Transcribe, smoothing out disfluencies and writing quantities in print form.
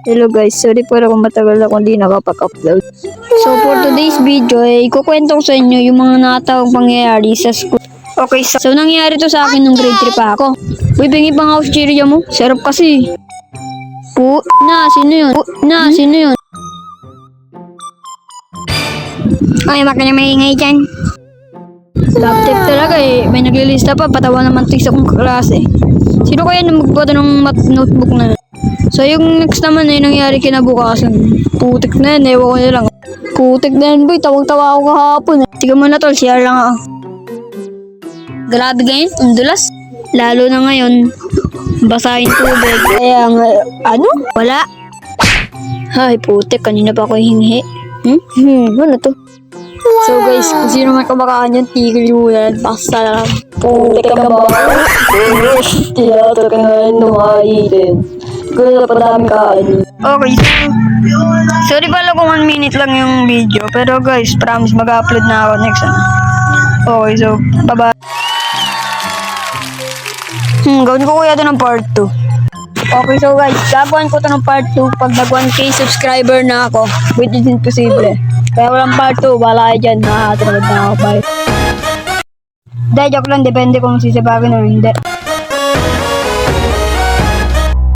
Hello guys, sorry po kung matagal ako hindi nakapag-upload. So for today's video, ikukwento ko sa inyo yung mga nakatawang pangyayari sa school. Okay, so nangyari to sa akin nung grade 3 pa ako. Uy, bingi pang house cherry mo. Sarap kasi. Sino yun? Ay, makanya maingay dyan. Laptop talaga may naglilista pa, patawa naman ito sa kong klase. Sino kaya na magbuhat ng notebook na yun? So yung next naman nangyari kinabukasan. Putik na yan, ewan ko na lang. Putik na yan boy, tawag-tawa ako kahapon eh. Tiga mo na tol, share lang ako. Grabe ganyan, undulas. Lalo na ngayon, basahin tubig. Kaya nga, ano? Wala. Ay putik, kanina pa ako hingi. Ano to? So guys, kung sino man kumakain yan, tigil mo yan. Basta lang. Putik ka ba? Tiyata ka na rin numaitin. Kaya pa dami kain. Okay, so sorry pala kung 1 minute lang yung video. Pero guys, promise mag-upload na ako next time. Okay, so bye-bye. Gawin ko kuya ito ng part 2. Okay, so guys, gagawin ko ito ng part 2 pag nag 1k subscriber na ako, which is imposible. Kaya walang part 2, wala kayo dyan, nakakatrabad na ako, bye. Dahil joke lang, depende kung sisibagin o hindi.